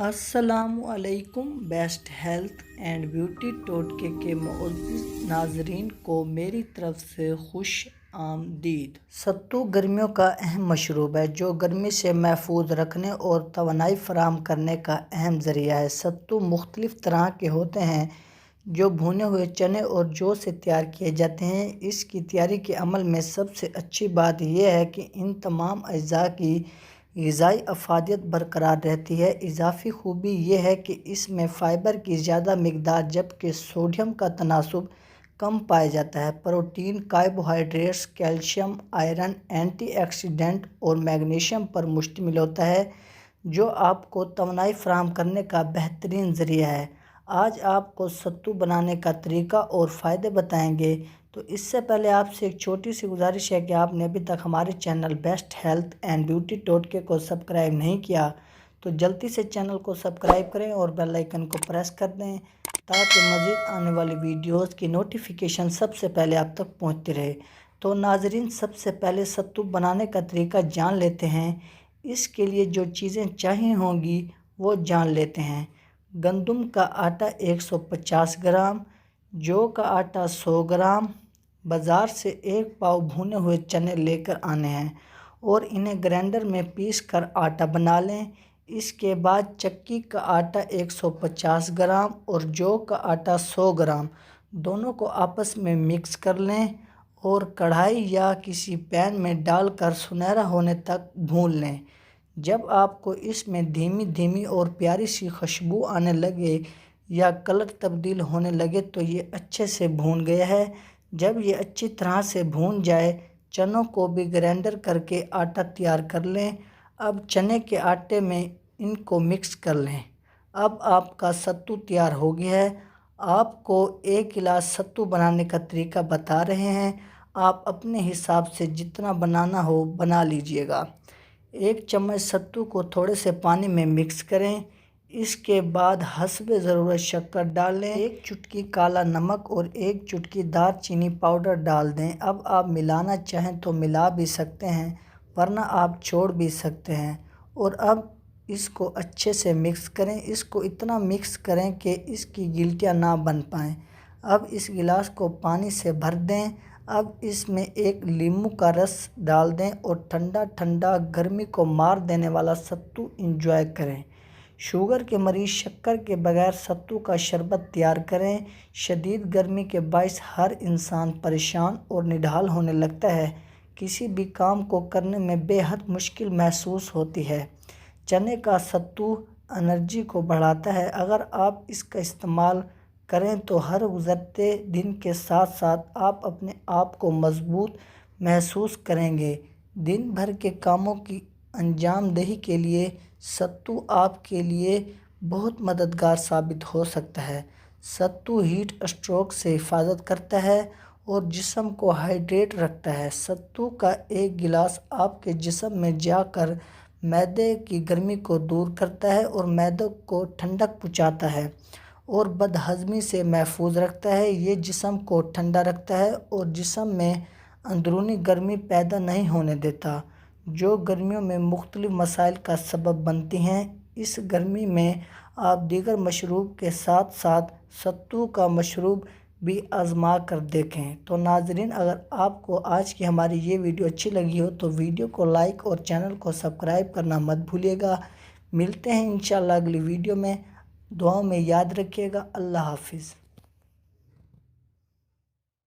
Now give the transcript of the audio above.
السلام علیکم۔ Best health and beauty ٹوٹکے کے معزز ناظرین کو میری طرف سے خوش آمدید۔ ستو گرمیوں کا اہم مشروب ہے جو گرمی سے محفوظ رکھنے اور توانائی فراہم کرنے کا اہم ذریعہ ہے۔ ستو مختلف طرح کے ہوتے ہیں جو بھنے ہوئے چنے اور جو سے تیار کیے جاتے ہیں۔ اس کی تیاری کے عمل میں سب سے اچھی بات یہ ہے کہ ان تمام اجزاء کی غذائی افادیت برقرار رہتی ہے۔ اضافی خوبی یہ ہے کہ اس میں فائبر کی زیادہ مقدار جبکہ سوڈیم کا تناسب کم پایا جاتا ہے۔ Protein, carbohydrates, calcium, iron, antioxidant اور میگنیشیم پر مشتمل ہوتا ہے جو آپ کو توانائی فراہم کرنے کا بہترین ذریعہ ہے۔ آج آپ کو ستو بنانے کا طریقہ اور فائدے بتائیں گے، تو اس سے پہلے آپ سے ایک چھوٹی سی گزارش ہے کہ آپ نے ابھی تک ہمارے channel best health and beauty ٹوٹکے کو سبسکرائب نہیں کیا تو جلدی سے چینل کو سبسکرائب کریں اور بیل آئیکن کو پریس کر دیں تاکہ مزید آنے والی ویڈیوز کی نوٹیفیکیشن سب سے پہلے آپ تک پہنچتی رہے۔ تو ناظرین، سب سے پہلے ستو بنانے کا طریقہ جان لیتے ہیں۔ اس کے لیے جو چیزیں چاہیے ہوں گی وہ جان لیتے ہیں۔ گندم کا آٹا 150 گرام، جو کا آٹا 100 گرام، بازار سے 1 پاؤ بھنے ہوئے چنے لے کر آنے ہیں اور انہیں گرینڈر میں پیس کر آٹا بنا لیں۔ اس کے بعد چکی کا آٹا 150 گرام اور جو کا آٹا 100 گرام دونوں کو آپس میں مکس کر لیں اور کڑھائی یا کسی پین میں ڈال کر سنہرا ہونے تک بھون لیں۔ جب آپ کو اس میں دھیمی دھیمی اور پیاری سی خوشبو آنے لگے یا کلر تبدیل ہونے لگے تو یہ اچھے سے بھون گیا ہے۔ جب یہ اچھی طرح سے بھون جائے، چنوں کو بھی گرینڈر کر کے آٹا تیار کر لیں۔ اب چنے کے آٹے میں ان کو مکس کر لیں۔ اب آپ کا ستو تیار ہو گیا ہے۔ آپ کو 1 گلاس ستو بنانے کا طریقہ بتا رہے ہیں، آپ اپنے حساب سے جتنا بنانا ہو بنا لیجئے گا۔ 1 چمچ ستو کو تھوڑے سے پانی میں مکس کریں۔ اس کے بعد حسب ضرورت شکر ڈال لیں۔ 1 چٹکی کالا نمک اور 1 چٹکی دار چینی پاؤڈر ڈال دیں۔ اب آپ ملانا چاہیں تو ملا بھی سکتے ہیں ورنہ آپ چھوڑ بھی سکتے ہیں۔ اور اب اس کو اچھے سے مکس کریں۔ اس کو اتنا مکس کریں کہ اس کی گلٹیاں نہ بن پائیں۔ اب اس گلاس کو پانی سے بھر دیں۔ اب اس میں 1 لیموں کا رس ڈال دیں اور ٹھنڈا ٹھنڈا گرمی کو مار دینے والا ستو انجوائے کریں۔ شوگر کے مریض شکر کے بغیر ستو کا شربت تیار کریں۔ شدید گرمی کے باعث ہر انسان پریشان اور نڈھال ہونے لگتا ہے، کسی بھی کام کو کرنے میں بے حد مشکل محسوس ہوتی ہے۔ چنے کا ستو انرجی کو بڑھاتا ہے۔ اگر آپ اس کا استعمال کریں تو ہر گزرتے دن کے ساتھ ساتھ آپ اپنے آپ کو مضبوط محسوس کریں گے۔ دن بھر کے کاموں کی انجام دہی کے لیے ستو آپ کے لیے بہت مددگار ثابت ہو سکتا ہے۔ ستو ہیٹ اسٹروک سے حفاظت کرتا ہے اور جسم کو ہائیڈریٹ رکھتا ہے۔ ستو کا 1 گلاس آپ کے جسم میں جا کر معدے کی گرمی کو دور کرتا ہے اور معدے کو ٹھنڈک پہنچاتا ہے اور بد ہضمی سے محفوظ رکھتا ہے۔ یہ جسم کو ٹھنڈا رکھتا ہے اور جسم میں اندرونی گرمی پیدا نہیں ہونے دیتا جو گرمیوں میں مختلف مسائل کا سبب بنتی ہیں۔ اس گرمی میں آپ دیگر مشروب کے ساتھ ساتھ ستو کا مشروب بھی آزما کر دیکھیں۔ تو ناظرین، اگر آپ کو آج کی ہماری یہ ویڈیو اچھی لگی ہو تو ویڈیو کو لائک اور چینل کو سبسکرائب کرنا مت بھولیے گا۔ ملتے ہیں انشاءاللہ اگلی ویڈیو میں۔ دعاؤں میں یاد رکھیے گا۔ اللہ حافظ۔